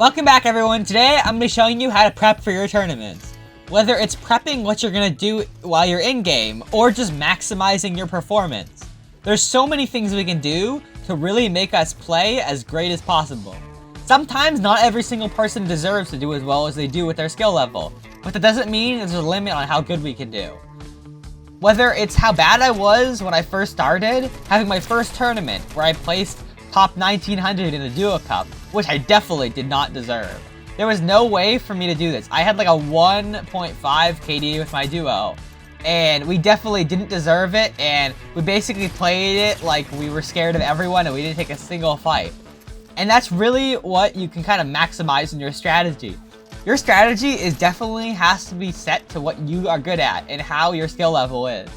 Welcome back, everyone. Today I'm going to be showing you how to prep for your tournaments. Whether it's prepping what you're going to do while you're in-game, or just maximizing your performance. There's so many things we can do to really make us play as great as possible. Sometimes not every single person deserves to do as well as they do with their skill level, but that doesn't mean there's a limit on how good we can do. Whether it's how bad I was when I first started, having my first tournament where I placed top 1900 in the Duo Cup, which I definitely did not deserve. There was no way for me to do this. I had like a 1.5 KD with my duo, and we definitely didn't deserve it, and we basically played it like we were scared of everyone and we didn't take a single fight. And that's really what you can kind of maximize in your strategy. Your strategy definitely has to be set to what you are good at and how your skill level is.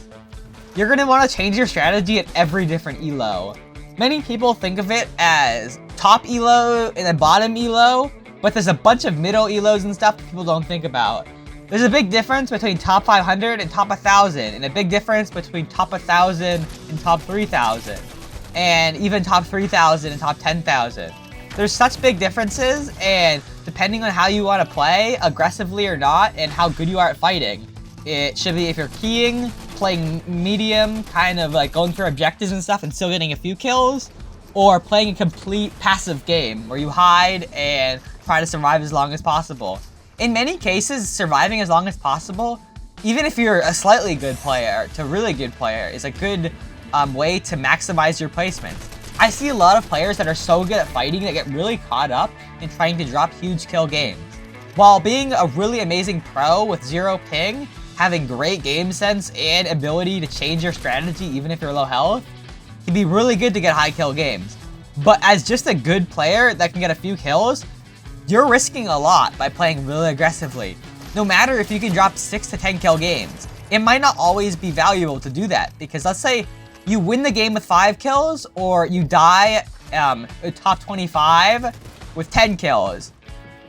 You're going to want to change your strategy at every different ELO. Many people think of it as top ELO and a bottom ELO, but there's a bunch of middle ELOs and stuff that people don't think about. There's a big difference between top 500 and top 1000, and a big difference between top 1000 and top 3000, and even top 3000 and top 10,000. There's such big differences, and depending on how you want to play, aggressively or not, and how good you are at fighting. It should be if you're keying, playing medium, kind of like going for objectives and stuff and still getting a few kills, or playing a complete passive game where you hide and try to survive as long as possible. In many cases, surviving as long as possible, even if you're a slightly good player to really good player, is a good way to maximize your placements. I see a lot of players that are so good at fighting that get really caught up in trying to drop huge kill games. While being a really amazing pro with 0 ping, having great game sense and ability to change your strategy even if you're low health, can be really good to get high kill games. But as just a good player that can get a few kills, you're risking a lot by playing really aggressively. No matter if you can drop 6 to 10 kill games, it might not always be valuable to do that, because let's say you win the game with 5 kills, or you die top 25 with 10 kills.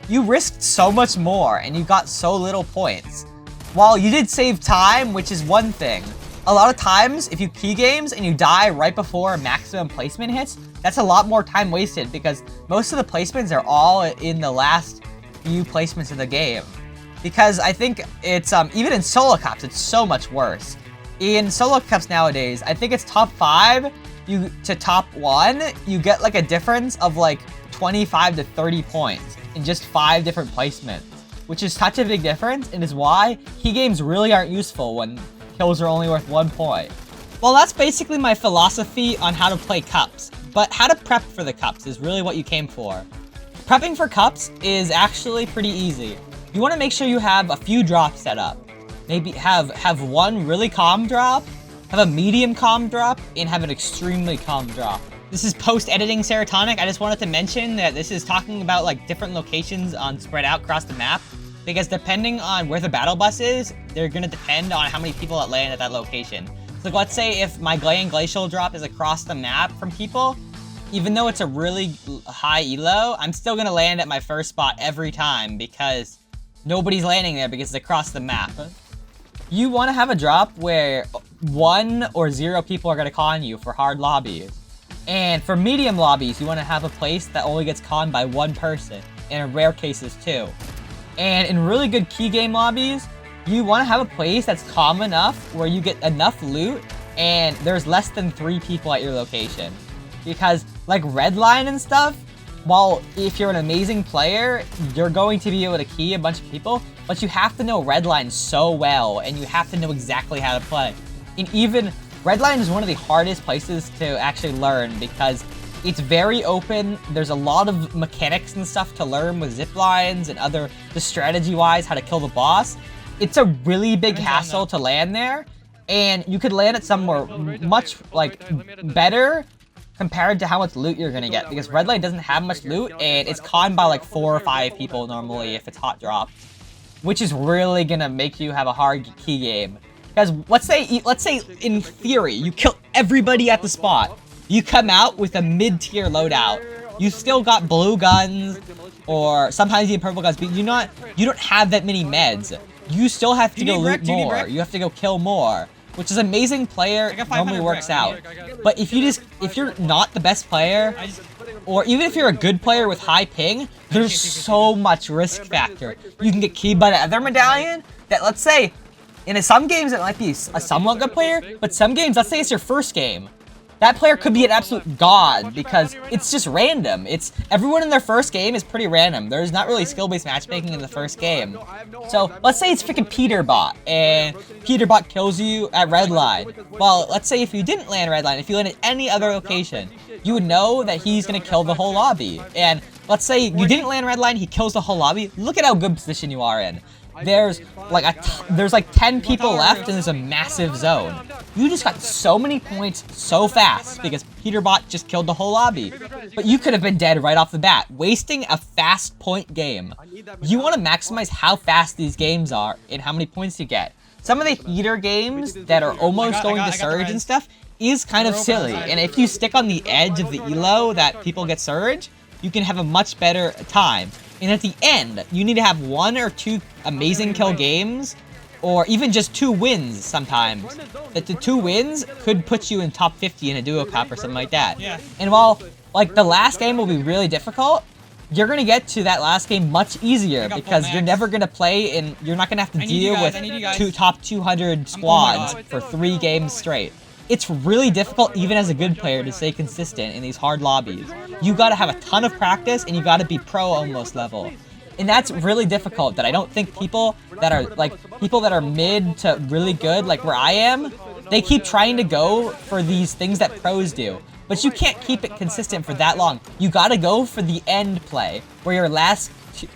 You risked so much more and you got so little points. While you did save time, which is one thing, a lot of times if you key games and you die right before maximum placement hits, that's a lot more time wasted, because most of the placements are all in the last few placements of the game. Because I think it's, even in solo cups, it's so much worse. In solo cups nowadays, I think it's top 5 to top 1, you get like a difference of like 25 to 30 points in just 5 different placements, which is such a big difference, and is why key games really aren't useful when kills are only worth 1 point. Well, that's basically my philosophy on how to play cups, but how to prep for the cups is really what you came for. Prepping for cups is actually pretty easy. You want to make sure you have a few drops set up. Maybe have one really calm drop, have a medium calm drop, and have an extremely calm drop. This is post-editing Serotonin. I just wanted to mention that this is talking about like different locations spread out across the map, because depending on where the battle bus is, they're going to depend on how many people that land at that location. So let's say if my Glacial drop is across the map from people, even though it's a really high ELO, I'm still going to land at my first spot every time, because nobody's landing there because it's across the map. You want to have a drop where 1 or 0 people are going to con you for hard lobbies. And for medium lobbies, you want to have a place that only gets conned by 1 person, and in rare cases 2. And in really good key game lobbies, you want to have a place that's calm enough where you get enough loot and there's less than 3 people at your location. Because like Redline and stuff, while if you're an amazing player, you're going to be able to key a bunch of people, but you have to know Redline so well, and you have to know exactly how to play. And even Redline is one of the hardest places to actually learn, because it's very open. There's a lot of mechanics and stuff to learn with zip lines and other, just strategy-wise, how to kill the boss. It's a really big hassle to land there, and you could land it somewhere much like better compared to how much loot you're gonna get, because Redline doesn't have much loot, and it's conned by like 4 or 5 people normally if it's hot dropped, which is really gonna make you have a hard key game. Because let's say in theory you kill everybody at the spot, you come out with a mid-tier loadout, you still got blue guns, or sometimes you have purple guns, but you don't have that many meds. You still have to go loot more. You have to go kill more. which is amazing player normally works out. But if you're not the best player, or even if you're a good player with high ping, there's so much risk factor. You can get keyed by the other medallion that, let's say, in some games it might be a somewhat good player, but some games, let's say it's your first game. That player could be an absolute god because it's just random. Everyone in their first game is pretty random. There's not really skill-based matchmaking in the first game. So let's say it's freaking Peterbot and Peterbot kills you at red line. Well, let's say if you didn't land red line, if you landed any other location, you would know that he's gonna kill the whole lobby. And let's say you didn't land red line, he kills the whole lobby. Look at how good position you are in. There's like 10 people left and there's a massive zone. You just got so many points so fast because Peterbot just killed the whole lobby. But you could have been dead right off the bat, wasting a fast point game. You want to maximize how fast these games are and how many points you get. Some of the heater games that are almost going to surge and stuff is kind of silly. And if you stick on the edge of the ELO that people get surge, you can have a much better time. And at the end, you need to have 1 or 2 amazing kill games, or even just 2 wins sometimes. That the 2 wins could put you in top 50 in a duo cup or something like that. Yeah. And while like the last game will be really difficult, you're gonna get to that last game much easier because you're never gonna play and you're not gonna have to deal with top 200 squads for 3 games straight. It's really difficult, even as a good player, to stay consistent in these hard lobbies. You gotta have a ton of practice, and you gotta be pro almost level. And that's really difficult, that I don't think people that are mid to really good, like where I am, they keep trying to go for these things that pros do. But you can't keep it consistent for that long. You gotta go for the end play, where your last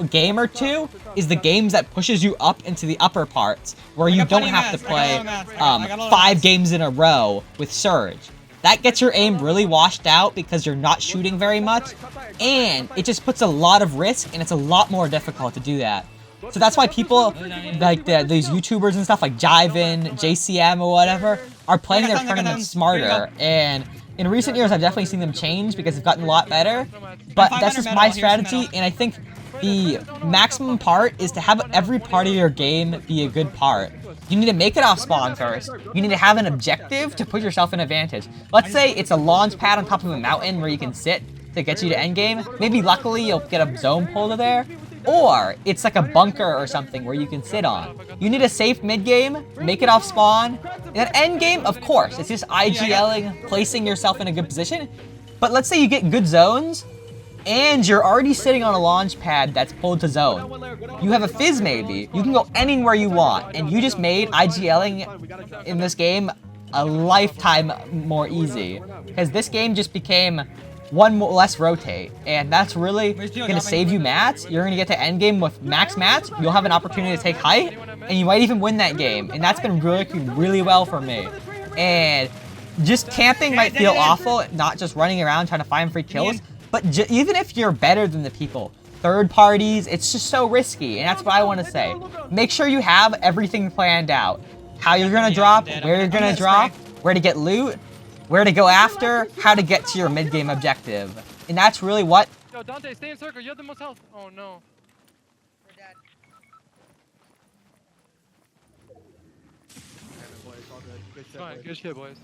game or 2 is the games that pushes you up into the upper parts, where you don't have to play 5 games in a row with surge. That gets your aim really washed out because you're not shooting very much, and it just puts a lot of risk, and it's a lot more difficult to do that. So that's why people like these YouTubers and stuff like Jivin, JCM or whatever are playing their tournaments smarter. And in recent years, I've definitely seen them change because they've gotten a lot better. But that's just my strategy, and I think the maximum part is to have every part of your game be a good part. You need to make it off spawn first. You need to have an objective to put yourself in advantage. Let's say it's a launch pad on top of a mountain where you can sit to get you to endgame. Maybe luckily you'll get a zone pull to there. Or it's like a bunker or something where you can sit on. You need a safe mid game, make it off spawn. And end game, of course, it's just IGLing, placing yourself in a good position. But let's say you get good zones, and you're already sitting on a launch pad that's pulled to zone. You have a fizz maybe. You can go anywhere you want, and you just made IGLing in this game a lifetime more easy. Because this game just became one less rotate, and that's really gonna save you mats. You're gonna get to endgame with max mats. You'll have an opportunity to take height, and you might even win that game. And that's been working really well for me. And just camping might feel awful, not just running around trying to find free kills. But even if you're better than the people, third parties, it's just so risky, and that's what I want to say. Make sure you have everything planned out. How you're gonna drop, where you're gonna drop, where to get loot, where to go after, how to get to your mid-game objective. And that's really what... Yo, Dante, stay in circle. You have the most health. Oh, no. We're dead. Good shit, boys.